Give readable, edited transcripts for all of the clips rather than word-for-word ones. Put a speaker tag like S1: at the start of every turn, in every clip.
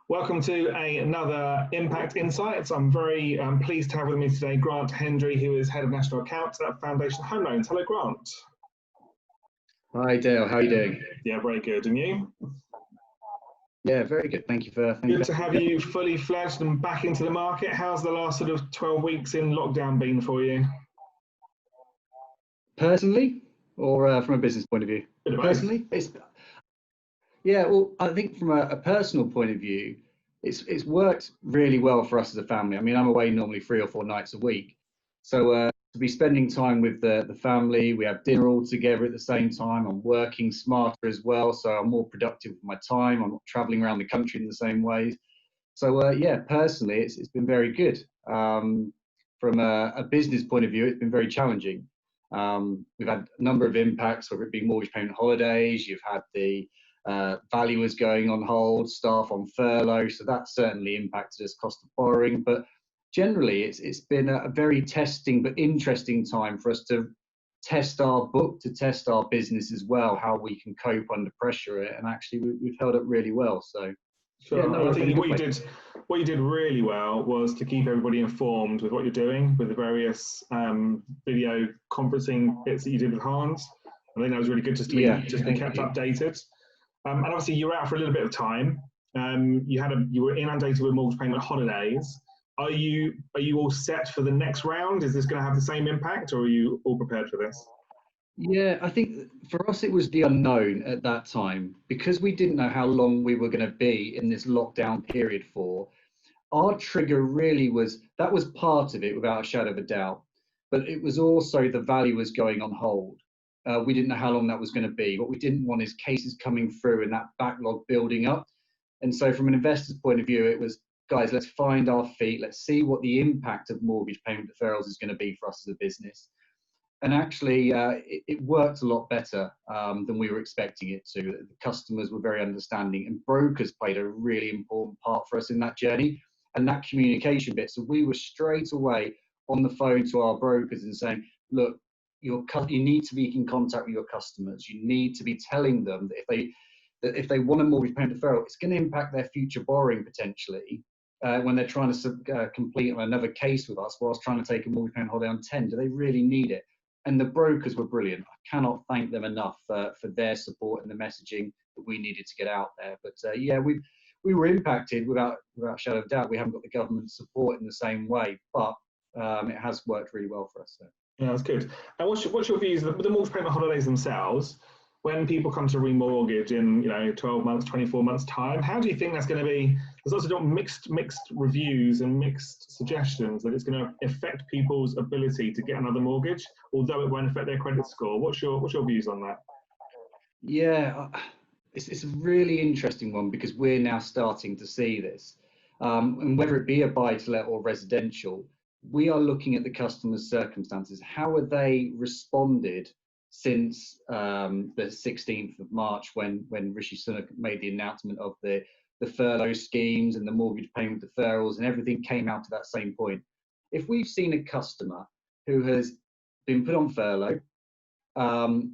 S1: Welcome to another Impact Insights. I'm very pleased to have with me today Grant Hendry, who is Head of National Accounts at Foundation Home Loans. Hello, Grant.
S2: Hi, Dale. How are you doing?
S1: Yeah, very good. And you?
S2: Yeah, very good. Thank you for.
S1: Good to have you fully fledged and back into the market. How's the last sort of 12 weeks in lockdown been for you?
S2: Personally, or from a business point of view? Personally, well, I think from a personal point of view, it's worked really well for us as a family. I mean, I'm away normally 3 or 4 nights a week, so to be spending time with the family, we have dinner all together at the same time. I'm working smarter as well, so I'm more productive with my time. I'm not traveling around the country in the same ways. So yeah, personally, it's been very good. From a business point of view, it's been very challenging. We've had a number of impacts, whether it be mortgage payment holidays, you've had the valuers going on hold, staff on furlough, so that certainly impacted us, cost of borrowing. But generally, it's been a very testing but interesting time for us to test our book, to test our business as well, how we can cope under pressure, and actually we've held up really well. So.
S1: Sure. Yeah, no, I think what you did really well was to keep everybody informed with what you're doing with the various video conferencing bits that you did with Hans. I think that was really good just to be kept updated. And obviously you were out for a little bit of time. You were inundated with mortgage payment holidays. Are you all set for the next round? Is this going to have the same impact, or are you all prepared for this?
S2: Yeah, I think for us it was the unknown at that time, because we didn't know how long we were going to be in this lockdown period for. Our trigger really was part of it, without a shadow of a doubt, but it was also the valuers going on hold. We didn't know how long that was going to be. What we didn't want is cases coming through and that backlog building up. And so from an investor's point of view, it was, guys, let's find our feet. Let's see what the impact of mortgage payment deferrals is going to be for us as a business. And actually, it worked a lot better than we were expecting it to. The customers were very understanding, and brokers played a really important part for us in that journey and that communication bit. So we were straight away on the phone to our brokers and saying, look, you need to be in contact with your customers. You need to be telling them that if they want a mortgage payment deferral, it's going to impact their future borrowing potentially when they're trying to complete another case with us whilst trying to take a mortgage payment holiday on 10. Do they really need it? And the brokers were brilliant. I cannot thank them enough for their support and the messaging that we needed to get out there. But yeah, we were impacted without a shadow of doubt. We haven't got the government support in the same way, but it has worked really well for us. So.
S1: Yeah, that's good. And what's your views of the mortgage payment holidays themselves? When people come to remortgage in 12 months, 24 months time, how do you think that's going to be? There's also mixed reviews and mixed suggestions that it's going to affect people's ability to get another mortgage, although it won't affect their credit score. What's your views on that?
S2: Yeah, it's a really interesting one, because we're now starting to see this, and whether it be a buy-to-let or residential, we are looking at the customer's circumstances. How are they responded since the 16th of March when Rishi Sunak made the announcement of the furlough schemes and the mortgage payment deferrals, and everything came out to that same point. If we've seen a customer who has been put on furlough and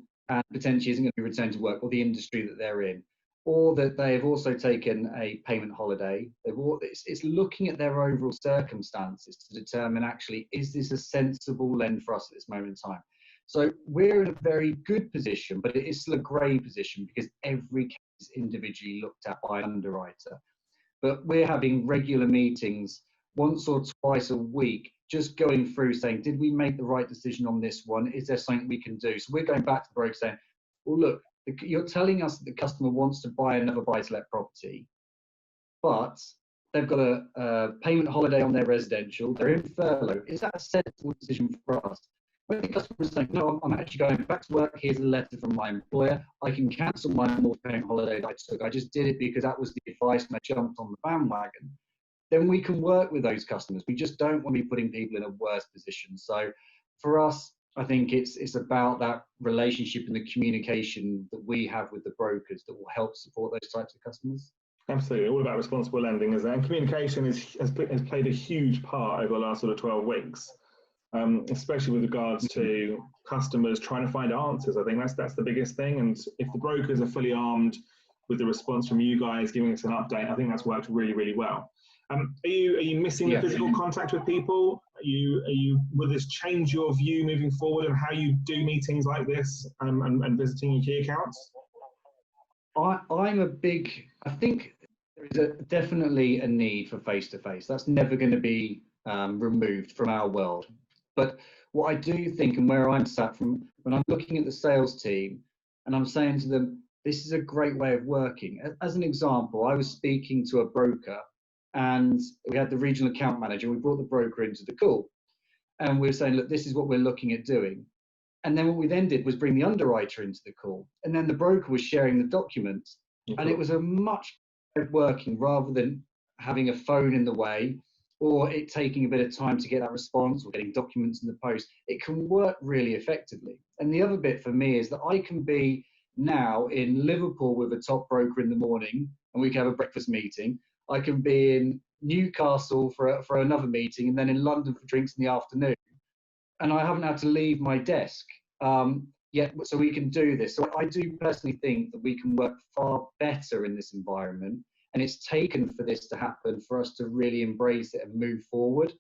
S2: potentially isn't going to be returned to work, or the industry that they're in, or that they have also taken a payment holiday, it's looking at their overall circumstances to determine, actually, is this a sensible lend for us at this moment in time? So we're in a very good position, but it is still a grey position, because every case is individually looked at by an underwriter. But we're having regular meetings once or twice a week, just going through saying, did we make the right decision on this one? Is there something we can do? So we're going back to the broker saying, well, look, you're telling us that the customer wants to buy another buy-to-let property, but they've got a payment holiday on their residential, they're in furlough. Is that a sensible decision for us? When the customer is saying, no, I'm actually going back to work, here's a letter from my employer, I can cancel my mortgage payment holiday that I took, I just did it because that was the advice and I jumped on the bandwagon, then we can work with those customers. We just don't want to be putting people in a worse position. So for us, I think it's about that relationship and the communication that we have with the brokers that will help support those types of customers.
S1: Absolutely, all about responsible lending, is that? And communication has played a huge part over the last sort of 12 weeks. Especially with regards to customers trying to find answers. I think that's the biggest thing. And if the brokers are fully armed with the response from you guys, giving us an update. I think that's worked really, really well. Are you missing the physical contact with people? Will this change your view moving forward and how you do meetings like this and visiting your key accounts?
S2: I think there is definitely a need for face-to-face. That's never going to be removed from our world. But what I do think, and where I'm sat from, when I'm looking at the sales team and I'm saying to them, this is a great way of working. As an example, I was speaking to a broker and we had the regional account manager. We brought the broker into the call and we were saying, look, this is what we're looking at doing. And then what we then did was bring the underwriter into the call. And then the broker was sharing the documents. And it was a much better working rather than having a phone in the way or it taking a bit of time to get that response or getting documents in the post. It can work really effectively. And the other bit for me is that I can be now in Liverpool with a top broker in the morning and we can have a breakfast meeting. I can be in Newcastle for another meeting and then in London for drinks in the afternoon. And I haven't had to leave my desk yet, so we can do this. So I do personally think that we can work far better in this environment. And it's taken for this to happen for us to really embrace it and move forward.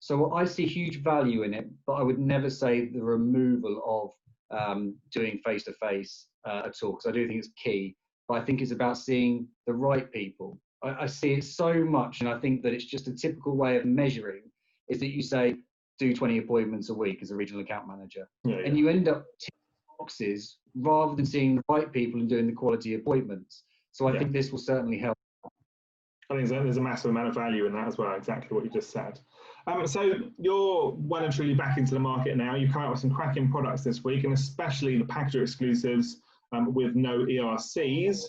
S2: So I see huge value in it, but I would never say the removal of doing face-to-face at all, because I do think it's key. But I think it's about seeing the right people. I see it so much, and I think that it's just a typical way of measuring is that you say, do 20 appointments a week as a regional account manager. And you end up ticking boxes rather than seeing the right people and doing the quality appointments. So I think this will certainly help.
S1: I think there's a massive amount of value in that as well, exactly what you just said. So you're well and truly back into the market now. You've come out with some cracking products this week, and especially the packager exclusives with no ERCs.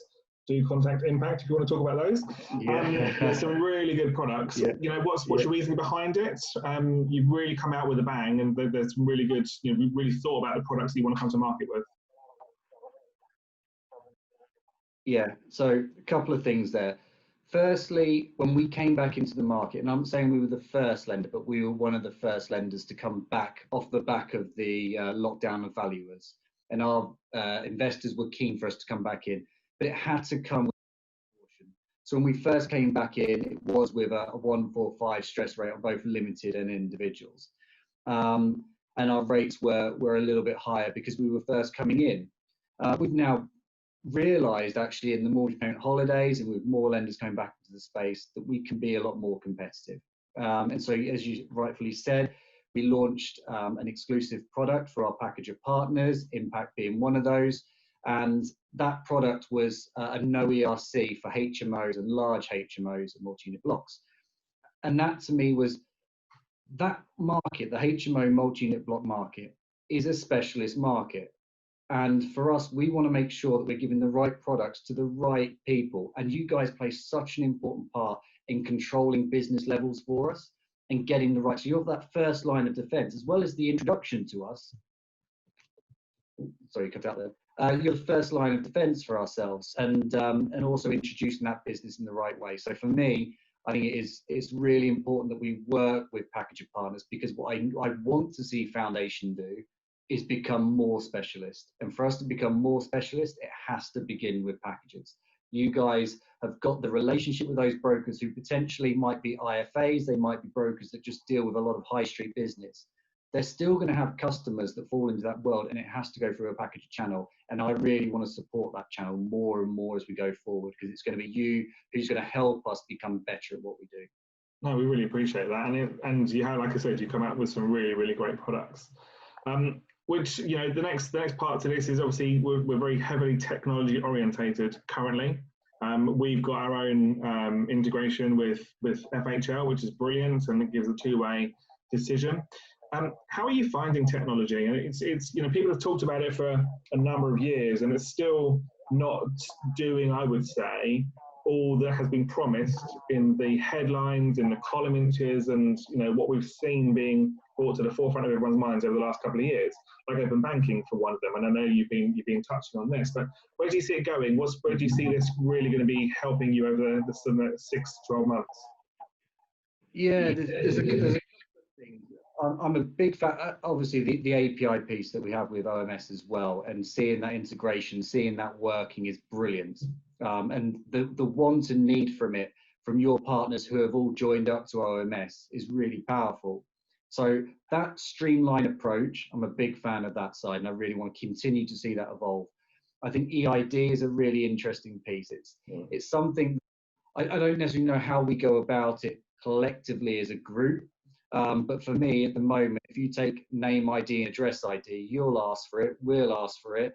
S1: Do contact impact if you want to talk about those. There's some really good products. You know, what's your reasoning behind it? You've really come out with a bang, and there's some really good, you've really thought about the products that you want to come to market with.
S2: Yeah, so a couple of things there. Firstly, when we came back into the market, and I'm not saying we were the first lender, but we were one of the first lenders to come back off the back of the lockdown of valuers. And our investors were keen for us to come back in, but it had to come with caution. So when we first came back in, it was with a 145 stress rate on both limited and individuals. And our rates were a little bit higher because we were first coming in. We've now realised actually in the mortgage payment holidays and with more lenders coming back into the space that we can be a lot more competitive. And so as you rightfully said, we launched an exclusive product for our packager partners, Impact being one of those. And that product was a no ERC for HMOs and large HMOs and multi-unit blocks. And that to me was that market, the HMO multi-unit block market, is a specialist market. And for us, we want to make sure that we're giving the right products to the right people. And you guys play such an important part in controlling business levels for us and getting the right. So you're that first line of defense, as well as the introduction to us. Sorry, cut out there. You're the first line of defense for ourselves and also introducing that business in the right way. So for me, I think it's really important that we work with packager partners, because what I want to see Foundation do is become more specialist. And for us to become more specialist, it has to begin with packages. You guys have got the relationship with those brokers who potentially might be IFAs, they might be brokers that just deal with a lot of high street business. They're still going to have customers that fall into that world, and it has to go through a packager channel. And I really want to support that channel more and more as we go forward, because it's going to be you who's going to help us become better at what we do.
S1: No, we really appreciate that. And you have, like I said, you come out with some really, really great products. Which, you know, the next part to this is obviously we're very heavily technology orientated currently. We've got our own integration with FHL, which is brilliant, and it gives a two-way decision. How are you finding technology? And it's you know, people have talked about it for a number of years, and it's still not doing, I would say, all that has been promised in the headlines, in the column inches, and you know what we've seen being brought to the forefront of everyone's minds over the last couple of years, like open banking for one of them. And I know you've been touching on this, but where do you see it going? Where do you see this really going to be helping you over the 6 to 12 months?
S2: Yeah, there's a couple of things. I'm a big fan, obviously the API piece that we have with OMS as well, and seeing that integration, seeing that working is brilliant. And the want and need from it, from your partners who have all joined up to OMS, is really powerful. So that streamlined approach, I'm a big fan of that side, and I really want to continue to see that evolve. I think EID is a really interesting piece. It's something I don't necessarily know how we go about it collectively as a group, but for me at the moment, if you take name ID and address ID, you'll ask for it, we'll ask for it,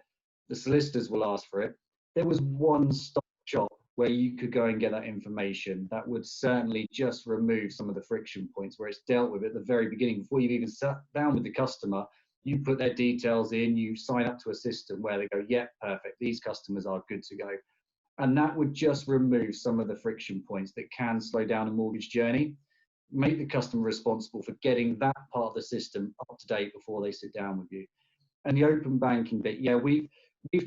S2: the solicitors will ask for it. There was one stop shop where you could go and get that information. That would certainly just remove some of the friction points where it's dealt with at the very beginning. Before you've even sat down with the customer, you put their details in, you sign up to a system where they go, yeah, perfect, these customers are good to go. And that would just remove some of the friction points that can slow down a mortgage journey, make the customer responsible for getting that part of the system up to date before they sit down with you. And the open banking bit, yeah, we've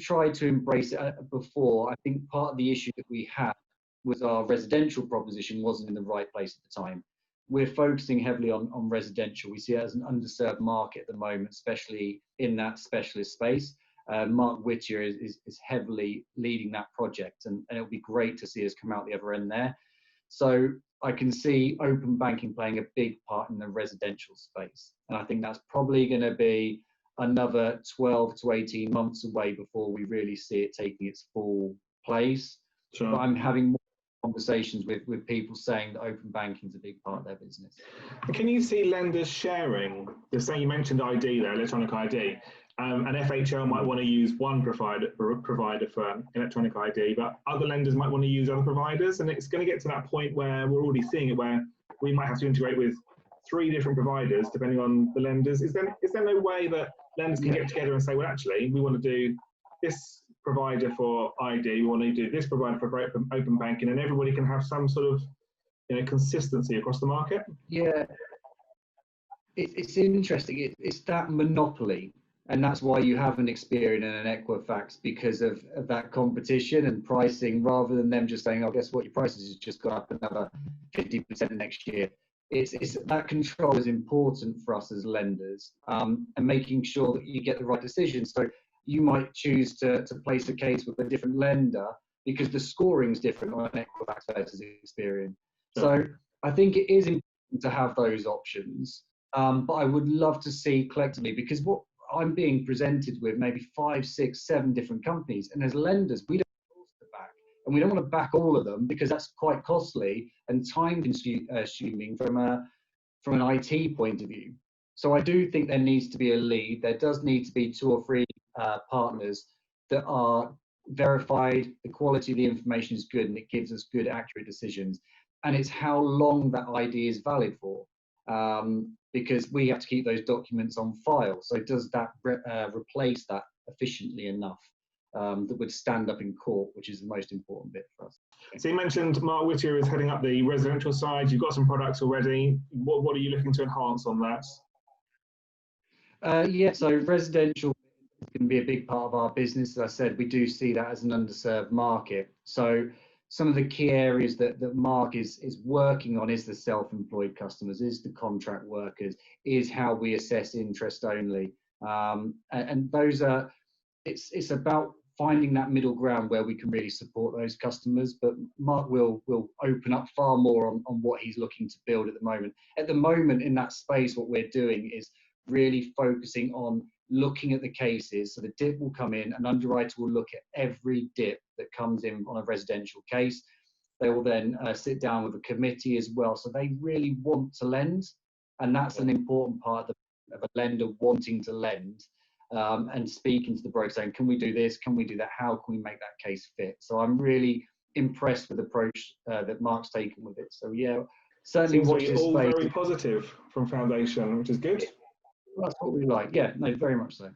S2: tried to embrace it before. I think part of the issue that we had was our residential proposition wasn't in the right place at the time. We're focusing heavily on residential. We see it as an underserved market at the moment, especially in that specialist space. Mark Whittier is heavily leading that project, and it'll be great to see us come out the other end there. So I can see open banking playing a big part in the residential space. And I think that's probably going to be another 12 to 18 months away before we really see it taking its full place. Sure. But I'm having more conversations with people saying that open banking is a big part of their business.
S1: Can you see lenders sharing? So you mentioned ID there, electronic ID. And FHL might want to use one provider for electronic ID, but other lenders might want to use other providers. And it's going to get to that point where we're already seeing it, where we might have to integrate with 3 different providers depending on the lenders. Is there no way that lenders can get together and say, well, actually, we want to do this provider for ID, we want to do this provider for open banking, and everybody can have some sort of consistency across the market?
S2: Yeah, it's interesting. It's that monopoly. And that's why you have an Experian and an Equifax, because of that competition and pricing, rather than them just saying, oh, guess what, your prices has just gone up another 50% next year. It's that control is important for us as lenders, and making sure that you get the right decisions. So you might choose to place a case with a different lender because the scoring is different on an Equifax versus Experian. So I think it is important to have those options, but I would love to see collectively, because what I'm being presented with maybe 5, 6, 7 different companies, and as lenders, we don't want to back, and we don't want to back all of them because that's quite costly and time consuming from an IT point of view. So I do think there needs to be a lead. There does need to be 2 or 3 partners that are verified, the quality of the information is good, and it gives us good, accurate decisions. And it's how long that ID is valid for. Because we have to keep those documents on file. So does that replace that efficiently enough that would stand up in court, which is the most important bit for us.
S1: So you mentioned Mark Whittier is heading up the residential side. You've got some products already. What are you looking to enhance on that?
S2: Yeah, so residential is going to be a big part of our business. As I said, we do see that as an underserved market. So some of the key areas that Mark is working on is the self-employed customers, is the contract workers, is how we assess interest only. And those are, it's about finding that middle ground where we can really support those customers. But Mark will open up far more on what he's looking to build at the moment. At the moment in that space, what we're doing is really focusing on looking at the cases. So the DIP will come in, an underwriter will look at every DIP that comes in on a residential case. They will then sit down with a committee as well. So they really want to lend, and that's an important part of a lender wanting to lend, and speaking to the broker saying, can we do this, can we do that, how can we make that case fit? So I'm really impressed with the approach that Mark's taken with it. So yeah, certainly watch this
S1: all
S2: space.
S1: Very positive from Foundation, which is good.
S2: That's what we like. Yeah, no, very much so.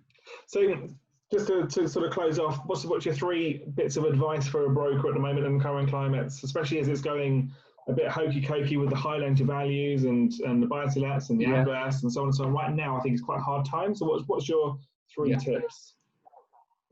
S1: So just to sort of close off, what's your 3 bits of advice for a broker at the moment in current climates, especially as it's going a bit hokey-cokey with the high loan to values and the buy-to-lets and the adverse and so on and so on. Right now, I think it's quite a hard time. So what's your 3 tips?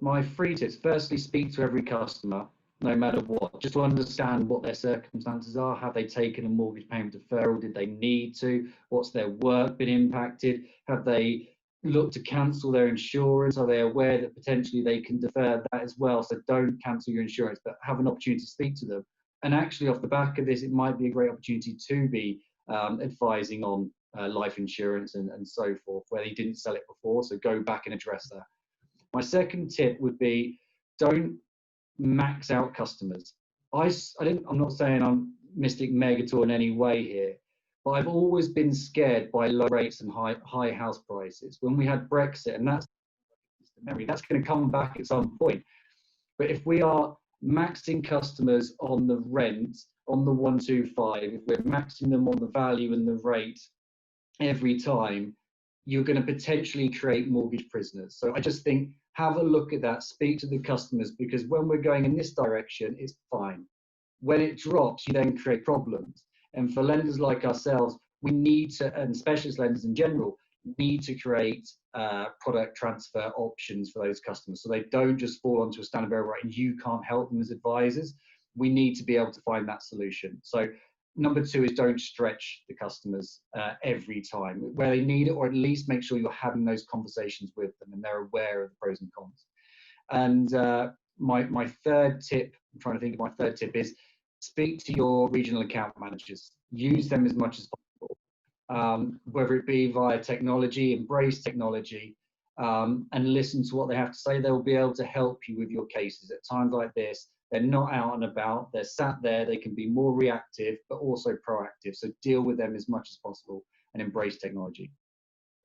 S2: My 3 tips. Firstly, speak to every customer, no matter what, just to understand what their circumstances are. Have they taken a mortgage payment deferral? Did they need to? What's their work been impacted? Have they look to cancel their insurance? Are they aware that potentially they can defer that as well? So don't cancel your insurance, but have an opportunity to speak to them. And actually, off the back of this, it might be a great opportunity to be advising on life insurance and so forth, where they didn't sell it before. So go back and address that. My second tip would be, don't max out customers. I'm not saying I'm Mystic Megator in any way here, but I've always been scared by low rates and high house prices. When we had Brexit, and that's going to come back at some point. But if we are maxing customers on the rent, on the 125, if we're maxing them on the value and the rate every time, you're going to potentially create mortgage prisoners. So I just think, have a look at that, speak to the customers, because when we're going in this direction, it's fine. When it drops, you then create problems. And for lenders like ourselves, we need to, and specialist lenders in general, need to create product transfer options for those customers, so they don't just fall onto a standard variable rate and you can't help them as advisors. We need to be able to find that solution. So number two is, don't stretch the customers every time where they need it, or at least make sure you're having those conversations with them and they're aware of the pros and cons. And my third tip, I'm trying to think of my third tip, is speak to your regional account managers. Use them as much as possible, whether it be via technology, embrace technology, and listen to what they have to say. They'll be able to help you with your cases at times like this. They're not out and about, they're sat there, they can be more reactive, but also proactive. So deal with them as much as possible and embrace technology.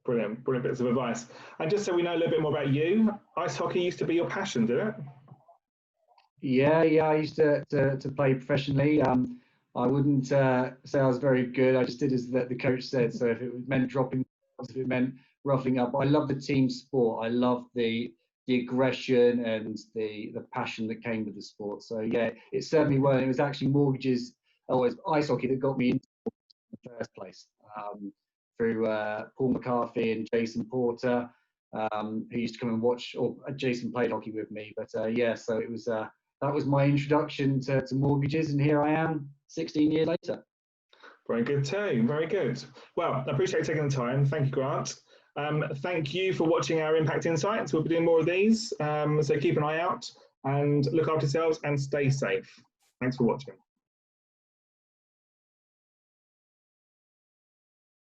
S1: Brilliant, brilliant bits of advice. And just so we know a little bit more about you, ice hockey used to be your passion, did it?
S2: Yeah, I used to play professionally. I wouldn't say I was very good. I just did as the coach said. So if it meant dropping, if it meant roughing up, I love the team sport. I love the aggression and the passion that came with the sport. So yeah, it certainly was. It was actually mortgages, or it was ice hockey, that got me into it in the first place, through Paul McCarthy and Jason Porter, who used to come and watch, or Jason played hockey with me. But yeah, so it was that was my introduction to mortgages, and here I am 16 years later.
S1: Very good too, very good. Well, I appreciate you taking the time. Thank you, Grant. Thank you for watching our Impact Insights. We'll be doing more of these, so keep an eye out and look after yourselves and stay safe. Thanks for watching.